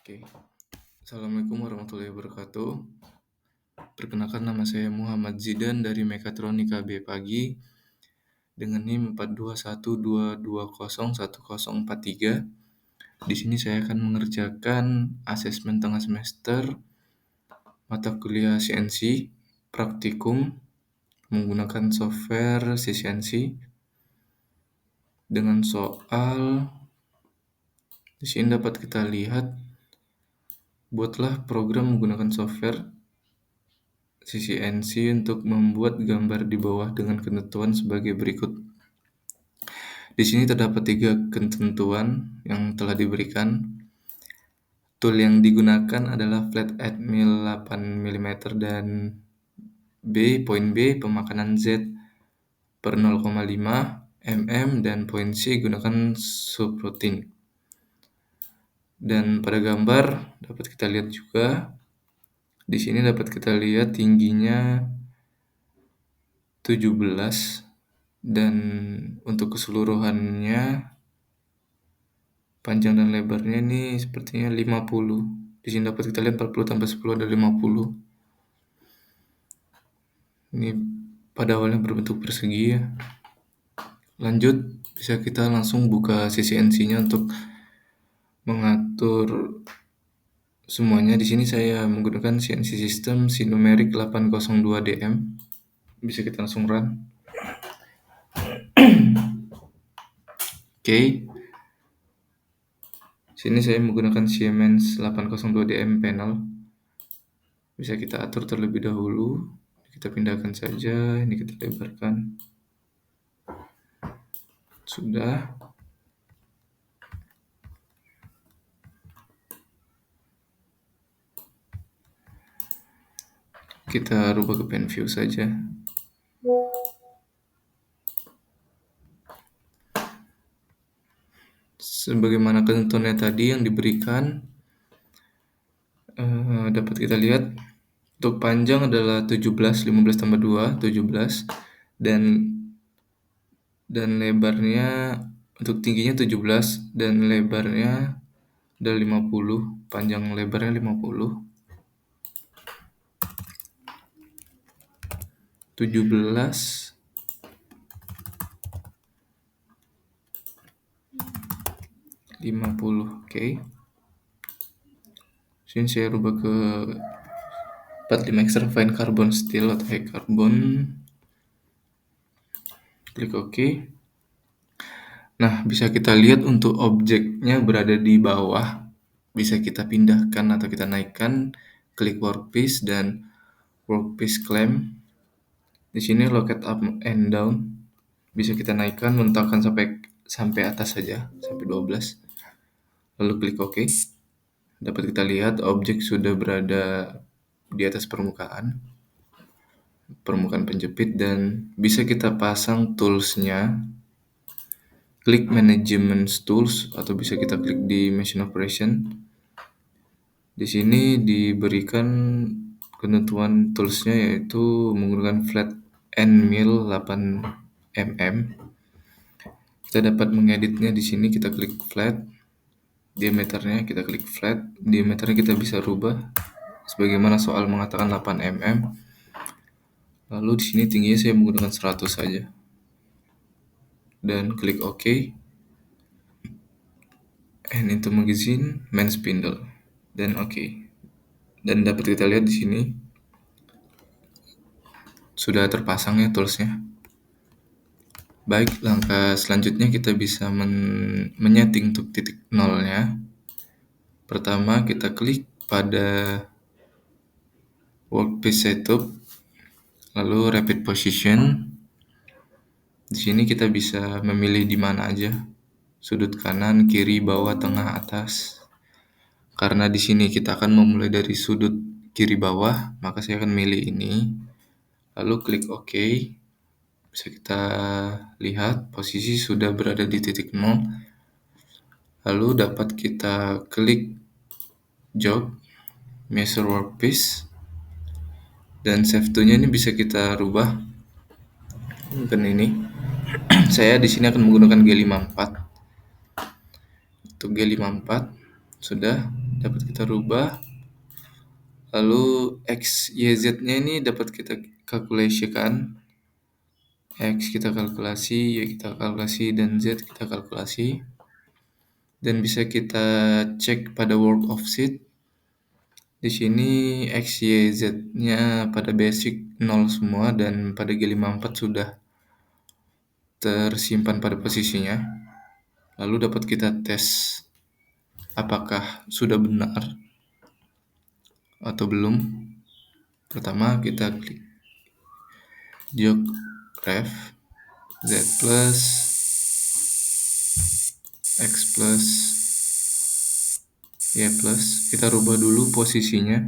Oke, Assalamualaikum warahmatullahi wabarakatuh. Perkenalkan, nama saya Muhammad Zidan dari Mekatronika B Pagi dengan NIM 4212201043. Di sini saya akan mengerjakan asesmen tengah semester mata kuliah CNC praktikum menggunakan software CNC dengan soal di sini dapat kita lihat, buatlah program menggunakan software CNC untuk membuat gambar di bawah dengan ketentuan sebagai berikut. Di sini terdapat 3 ketentuan yang telah diberikan. Tool yang digunakan adalah flat head mill 8 mm dan poin B pemakanan Z per 0,5 mm dan poin C gunakan subrouting. Dan pada gambar dapat kita lihat juga, di sini dapat kita lihat tingginya 17 dan untuk keseluruhannya panjang dan lebarnya ini sepertinya 50. Di sini dapat kita lihat 40 tambah 10 ada 50. Ini pada awalnya berbentuk persegi ya. Lanjut, bisa kita langsung buka CNC-nya untuk mengatur semuanya. Di sini saya menggunakan CNC System Sinumerik 802DM. Bisa kita langsung run. Oke. Sini saya menggunakan Siemens 802DM panel. Bisa kita atur terlebih dahulu. Kita pindahkan saja, ini kita lebarkan. Sudah. Kita rubah ke pen view saja. Sebagaimana ketentuannya tadi yang diberikan, dapat kita lihat untuk panjang adalah 17, 15 tambah 2, 17, dan lebarnya untuk tingginya 17 dan lebarnya ada 50, panjang lebarnya 50. 17 50, oke. Sini saya rubah ke 45 extra fine carbon steel atau high carbon. Klik OK. Nah, bisa kita lihat untuk objeknya berada di bawah. Bisa kita pindahkan atau kita naikkan. Klik workpiece dan workpiece clamp. Di sini locate up and down. Bisa kita naikkan, menetapkan sampai atas saja, sampai 12. Lalu klik OK. Dapat kita lihat objek sudah berada di atas permukaan penjepit, dan bisa kita pasang toolsnya. Klik management tools atau bisa kita klik di machine operation. Di sini diberikan ketentuan toolsnya yaitu menggunakan flat end mill 8 mm. Kita dapat mengeditnya di sini, kita klik flat. Diameternya kita klik flat. Diameternya kita bisa rubah sebagaimana soal mengatakan 8 mm. Lalu di sini tingginya saya menggunakan 100 saja. Dan klik OK. And into magazine, main spindle. Dan OK. Dan dapat kita lihat di sini sudah terpasang ya toolsnya. Baik, langkah selanjutnya kita bisa menyeting untuk titik nolnya. Pertama, kita klik pada workpiece setup, lalu rapid position. Di sini kita bisa memilih di mana aja, sudut kanan, kiri, bawah, tengah, atas. Karena di sini kita akan memulai dari sudut kiri bawah, maka saya akan milih ini. Lalu klik OK. Bisa kita lihat posisi sudah berada di titik 0. Lalu dapat kita klik jog, measure workpiece, dan save to-nya ini bisa kita rubah. Mungkin ini. Saya di sini akan menggunakan G54. Untuk G54 sudah. dapat kita rubah. Lalu X, Y, Z-nya ini dapat kita kalkulasikan. X kita kalkulasi, Y kita kalkulasi, dan Z kita kalkulasi. Dan bisa kita cek pada work of sheet. Di sini X, Y, Z-nya pada basic 0 semua dan pada G54 sudah tersimpan pada posisinya. Lalu dapat kita tes apakah sudah benar atau belum. Pertama kita klik jog ref Z plus X plus Y plus. Kita rubah dulu posisinya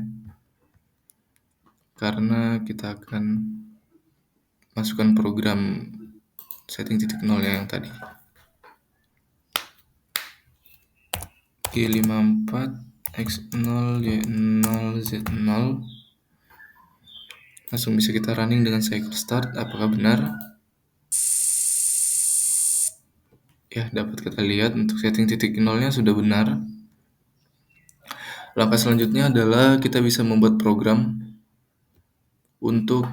karena kita akan masukkan program setting titik nol yang tadi. G54 X0 Y0 Z0. Langsung bisa kita running dengan cycle start. Apakah benar? Ya, dapat kita lihat untuk setting titik nolnya sudah benar. Langkah selanjutnya adalah kita bisa membuat program untuk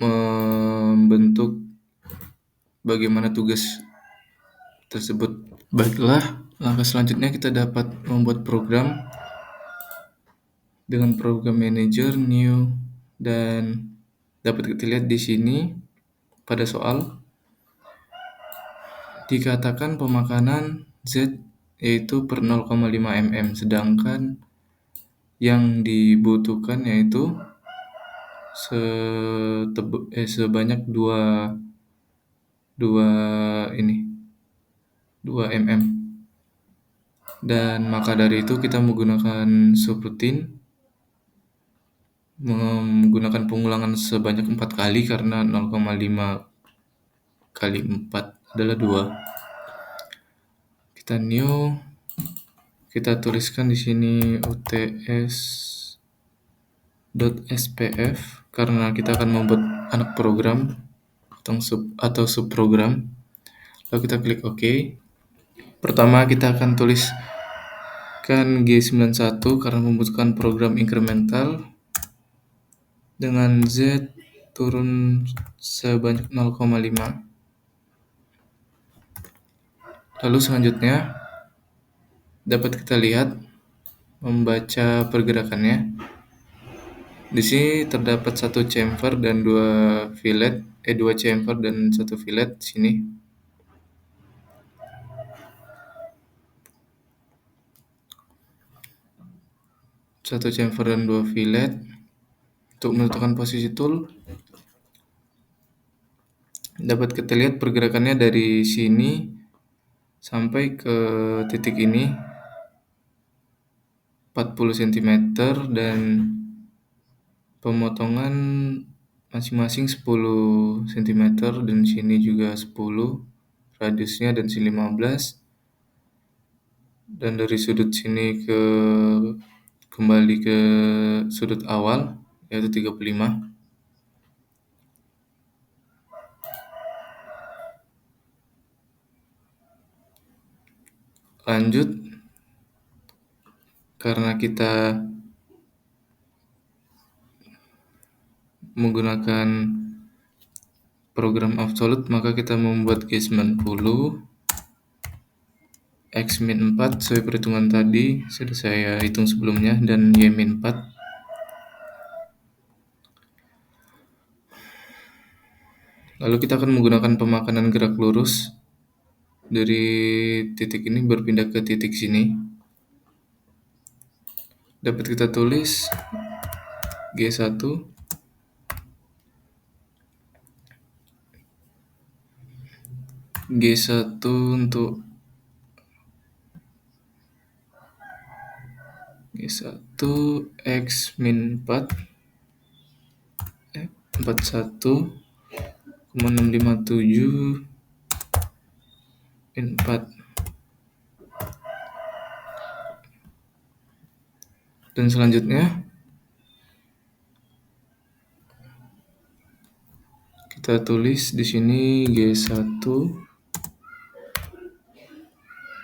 membentuk bagaimana tugas tersebut. Baiklah, langkah selanjutnya kita dapat membuat program dengan program manager new, dan dapat kita lihat di sini pada soal dikatakan pemakanan Z yaitu per 0,5 mm, sedangkan yang dibutuhkan yaitu sebanyak 2 mm. Dan maka dari itu kita menggunakan subroutine, menggunakan pengulangan sebanyak 4 kali karena 0,5 kali 4 adalah 2. Kita new, kita tuliskan di sini uts.spf karena kita akan membuat anak program atau subprogram. Lalu kita klik OK. Pertama kita akan tuliskan G91 karena membutuhkan program incremental dengan Z turun sebanyak 0,5. Lalu selanjutnya dapat kita lihat membaca pergerakannya. Di sini terdapat 1 chamfer dan 2 fillet, 2 chamfer dan 1 fillet di sini. Satu chamfer dan 2 fillet. Untuk menentukan posisi tool, dapat kita lihat pergerakannya dari sini sampai ke titik ini 40 cm dan pemotongan masing-masing 10 cm dan sini juga 10 radiusnya dan sini 15, dan dari sudut sini kembali ke sudut awal yaitu 35. Lanjut, karena kita menggunakan program absolute, maka kita membuat G90 X-4 sesuai perhitungan tadi sudah saya hitung sebelumnya, dan Y-4. Lalu kita akan menggunakan pemakanan gerak lurus dari titik ini berpindah ke titik sini. Dapat kita tulis G1 untuk G1 X-4 41,657 4. Dan selanjutnya kita tulis di sini G1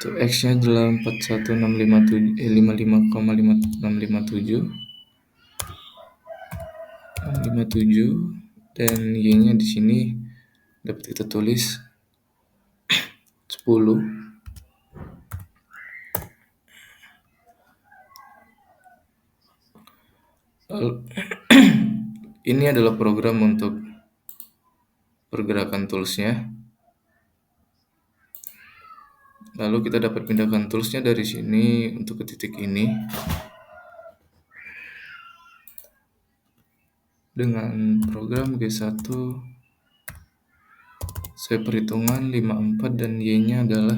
Untuk X-nya adalah 41657 657 dan Y-nya di sini dapat kita tulis 10. Lalu ini adalah program untuk pergerakan toolsnya. Lalu kita dapat pindahkan toolsnya dari sini untuk ke titik ini dengan program G1. Saya perhitungan 54 dan Y-nya adalah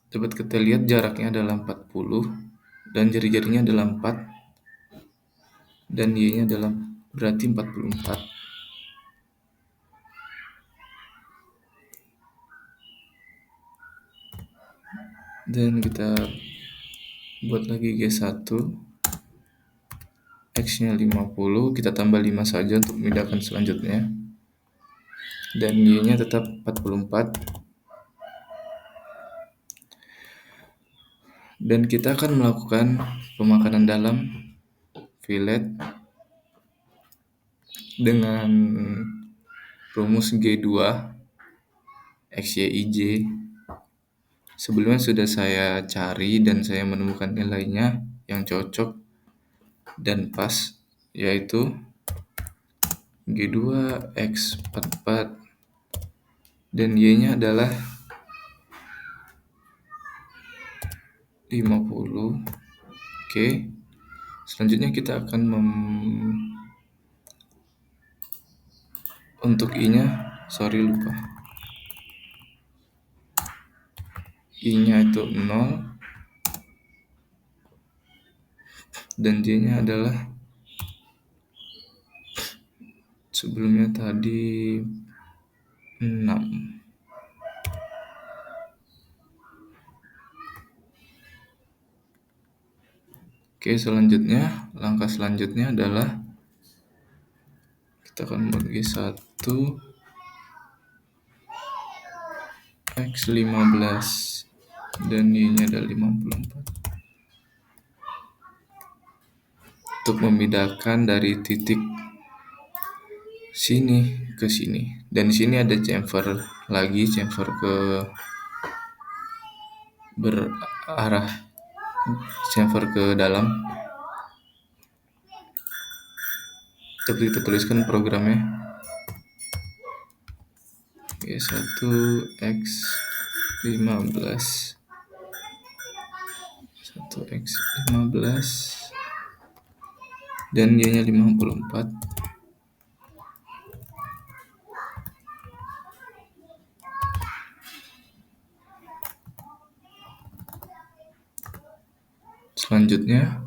dapat kita lihat jaraknya adalah 40 dan jari-jarinya adalah 4 dan Y-nya adalah berarti 44. Dan kita buat lagi G1, X-nya 50, kita tambah 5 saja untuk memindahkan selanjutnya. Dan Y-nya tetap 44. Dan kita akan melakukan pemakanan dalam fillet dengan rumus G2 XYIJ. Sebelumnya sudah saya cari dan saya menemukan nilainya yang cocok dan pas, yaitu G2 X44 dan Y-nya adalah 50. Oke. Selanjutnya kita akan untuk I-nya, lupa. I-nya itu 0 dan J-nya adalah sebelumnya tadi 6. Oke, langkah selanjutnya adalah kita akan membuat G1 X15 dan Y-nya adalah 54 untuk memindahkan dari titik sini ke sini. Dan di sini ada chamfer ke berarah chamfer ke dalam. Tapi kita tuliskan programnya G1 X15 dan Y-nya 54. Selanjutnya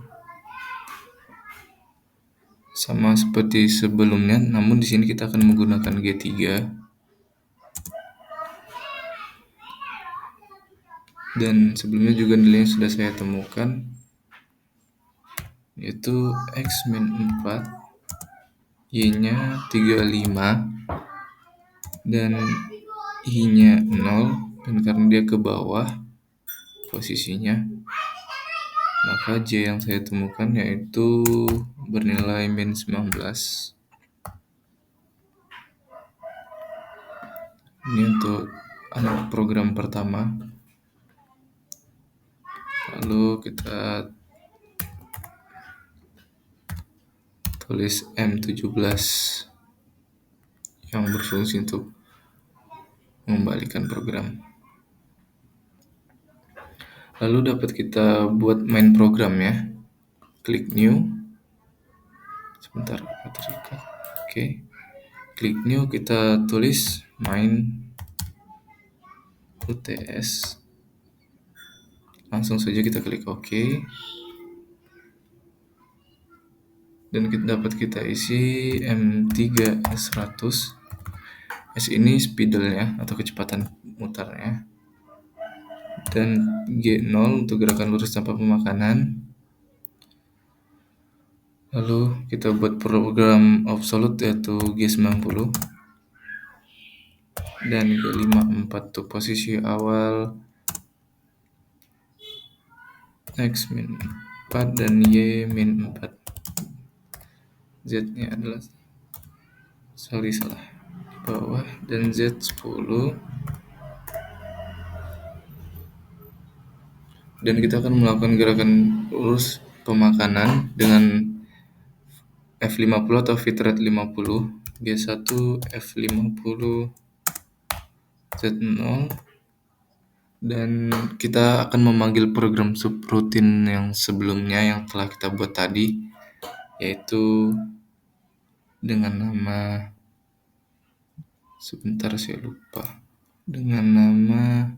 sama seperti sebelumnya, namun di sini kita akan menggunakan G3. Dan sebelumnya juga nilainya sudah saya temukan, yaitu X-4, Y-nya 35 dan I-nya 0, dan karena dia ke bawah posisinya, maka J yang saya temukan yaitu bernilai -19. Ini untuk anak program pertama. Lalu kita tulis M17 yang berfungsi untuk mengembalikan program. Lalu dapat kita buat main program ya. Klik new. Sebentar, terikat. Oke. Klik new, kita tulis main UTS. Langsung saja kita klik OK. Dan dapat kita isi M3S100. S ini spidolnya atau kecepatan mutarnya. Dan G0 untuk gerakan lurus tanpa pemakanan. Lalu kita buat program absolute yaitu G90 dan G54 tuh posisi awal X min 4 dan Y min 4. Z nya adalah salah di bawah dan Z10, dan kita akan melakukan gerakan lurus pemakanan dengan F50 atau bitrate 50, G1 F50 Z0, dan kita akan memanggil program subroutine yang sebelumnya yang telah kita buat tadi, yaitu dengan nama, sebentar saya lupa, dengan nama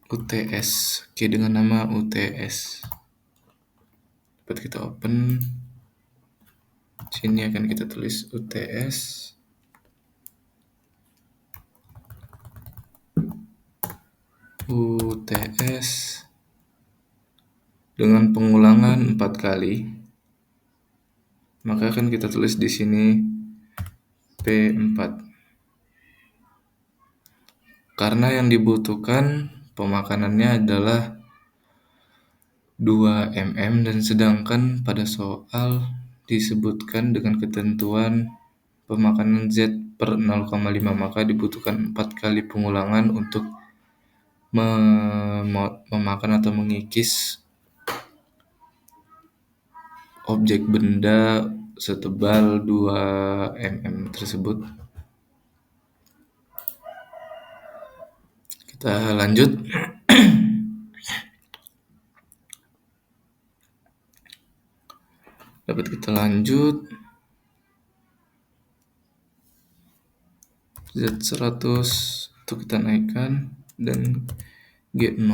UTS. Oke, dengan nama UTS. Dapat kita open. Sini akan kita tulis UTS. UTS dengan pengulangan 4 kali. Maka akan kita tulis di sini P4. Karena yang dibutuhkan pemakanannya adalah 2 mm, dan sedangkan pada soal disebutkan dengan ketentuan pemakanan Z per 0,5, maka dibutuhkan 4 kali pengulangan untuk memakan atau mengikis objek benda setebal 2 mm tersebut. Kita lanjut. Dapat kita lanjut. Z100 itu kita naikkan dan G0,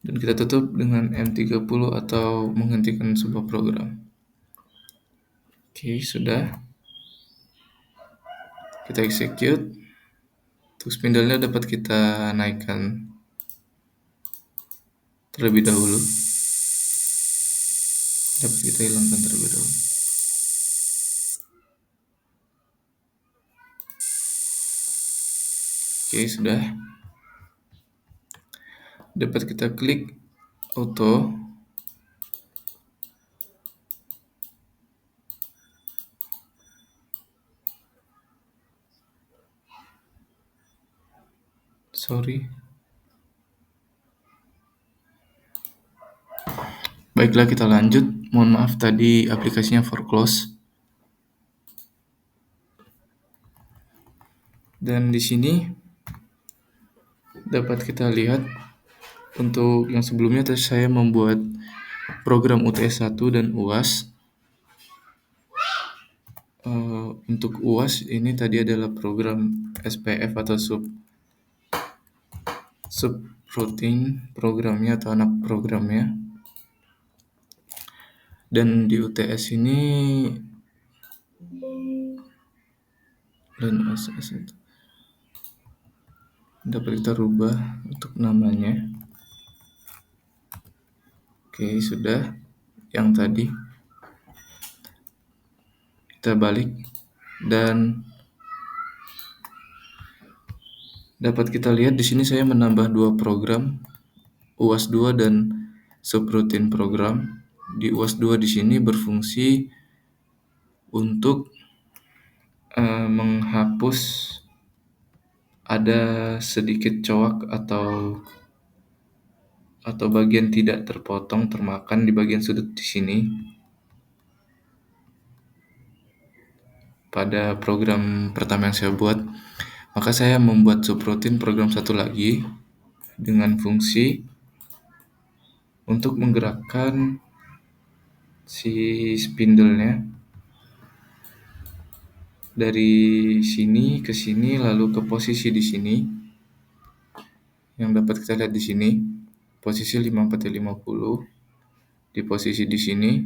dan kita tutup dengan M30 atau menghentikan sebuah program. Oke, sudah. Kita execute. Untuk spindle-nya dapat kita naikkan terlebih dahulu. Dapat kita hilangkan terlebih dahulu. Oke, sudah. Dapat kita klik auto. Baiklah, kita lanjut. Mohon maaf tadi aplikasinya foreclose. Dan di sini dapat kita lihat untuk yang sebelumnya tadi saya membuat program UTS 1 dan UAS. Untuk UAS ini tadi adalah program SPF atau subroutine programnya atau anak programnya. Dan di UTS ini dapat kita rubah untuk namanya. Oke, sudah. Yang tadi kita balik dan dapat kita lihat di sini saya menambah 2 program, UAS 2 dan subroutine program. Di UAS 2 di sini berfungsi untuk menghapus ada sedikit coak atau bagian tidak terpotong termakan di bagian sudut di sini. Pada program pertama yang saya buat, maka saya membuat subroutine program satu lagi dengan fungsi untuk menggerakkan si spindle-nya dari sini ke sini lalu ke posisi di sini. Yang dapat kita lihat di sini, posisi 5450 di posisi di sini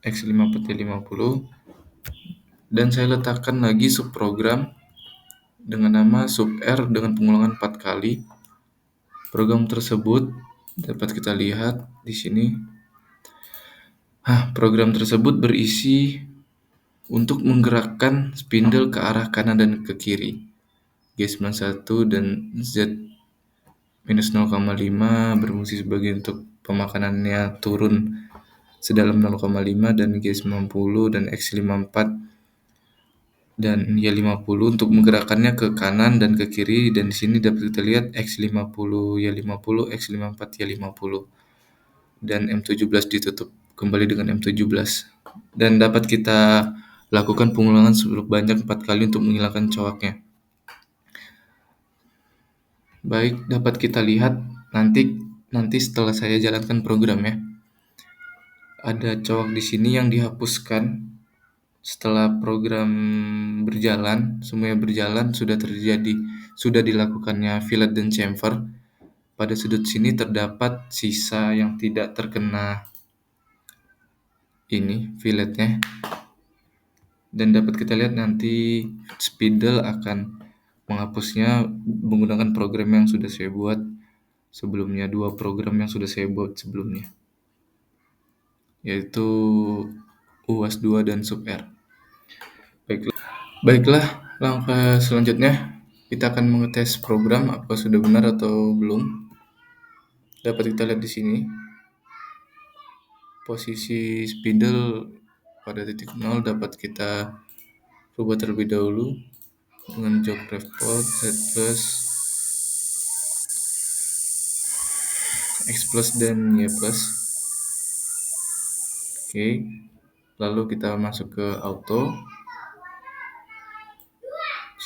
X5450, dan saya letakkan lagi subprogram dengan nama sub R dengan pengulangan 4 kali Program tersebut dapat kita lihat di sini. Program tersebut berisi untuk menggerakkan spindle ke arah kanan dan ke kiri. G91 dan Z-0,5 berfungsi sebagai untuk pemakanannya turun sedalam 0,5 dan G90 dan X54 dan Y50 untuk menggerakkannya ke kanan dan ke kiri, dan di sini dapat kita lihat X50 Y50 X54 Y50 dan M17 ditutup kembali dengan M17, dan dapat kita lakukan pengulangan sebanyak 4 kali untuk menghilangkan cowoknya. Baik, dapat kita lihat nanti setelah saya jalankan programnya. Ada cowok di sini yang dihapuskan setelah program berjalan, semuanya berjalan, sudah dilakukannya fillet dan chamfer. Pada sudut sini terdapat sisa yang tidak terkena filletnya, dan dapat kita lihat nanti spindle akan menghapusnya menggunakan program yang sudah saya buat sebelumnya, 2 program yang sudah saya buat sebelumnya, yaitu UAS 2 dan SUBR. Baiklah, langkah selanjutnya kita akan mengetes program apakah sudah benar atau belum. Dapat kita lihat di sini posisi spindle pada titik 0 dapat kita rubah terlebih dahulu dengan jog report Z plus, X plus, dan Y plus. Oke, lalu kita masuk ke auto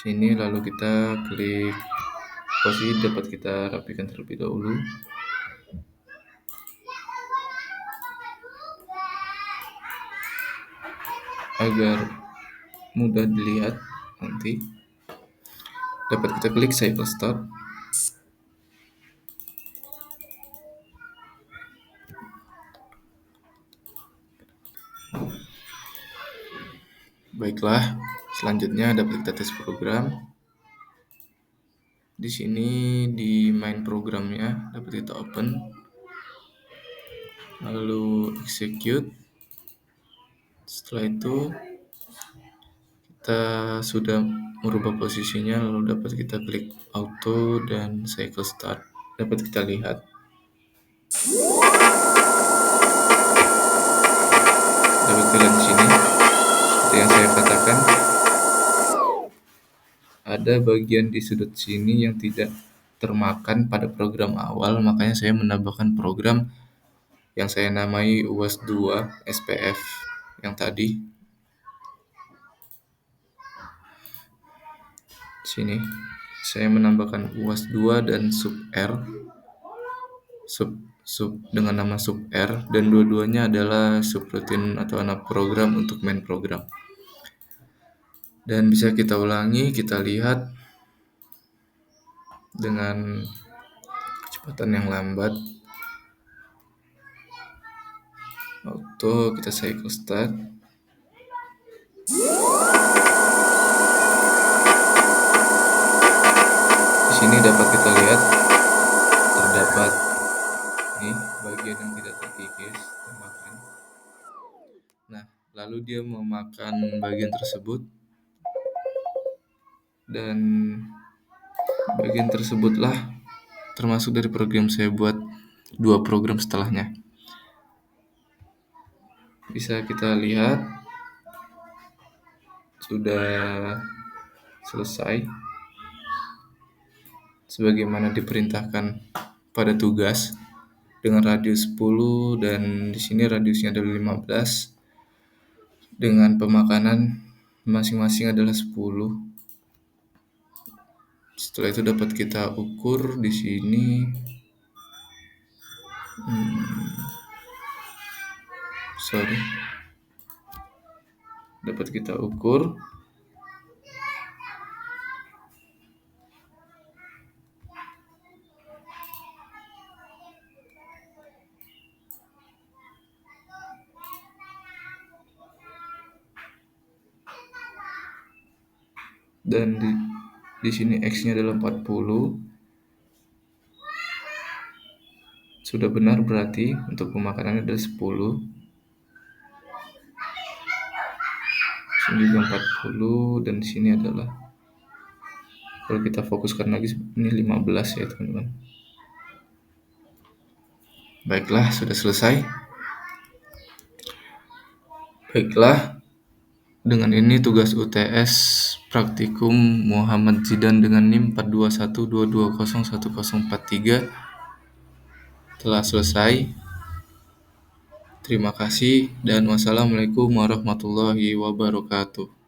sini, lalu kita klik posisi, dapat kita rapikan terlebih dahulu agar mudah dilihat. Nanti dapat kita klik cycle start. Baiklah, selanjutnya dapat kita tes program. Di sini di main programnya dapat kita open, lalu execute. Setelah itu kita sudah merubah posisinya, lalu dapat kita klik auto dan cycle start. Dapat kita lihat di sini seperti yang saya katakan, ada bagian di sudut sini yang tidak termakan pada program awal, makanya saya menambahkan program yang saya namai UAS 2 SPF yang tadi. Sini saya menambahkan UAS 2 dan SUBR dengan nama SUBR, dan dua-duanya adalah subroutine atau anak program untuk main program. Dan bisa kita ulangi, kita lihat dengan kecepatan yang lambat. Auto, kita cycle start. Di sini dapat kita lihat terdapat bagian yang tidak terkikis, termakan. Nah, lalu dia memakan bagian tersebut, dan bagian tersebutlah termasuk dari program saya buat 2 program setelahnya. Bisa kita lihat sudah selesai sebagaimana diperintahkan pada tugas dengan radius 10, dan di sini radiusnya adalah 15 dengan pemakanan masing-masing adalah 10. Setelah itu dapat kita ukur di sini. Dapat kita ukur dan di sini X-nya adalah 40. Sudah benar berarti untuk pemakanannya adalah 10. Sini juga 40 dan di sini adalah, kalau kita fokuskan lagi, ini 15 ya teman-teman. Baiklah, sudah selesai. Baiklah, dengan ini tugas UTS praktikum Muhammad Zidan dengan NIM 42122011043 telah selesai. Terima kasih dan wassalamualaikum warahmatullahi wabarakatuh.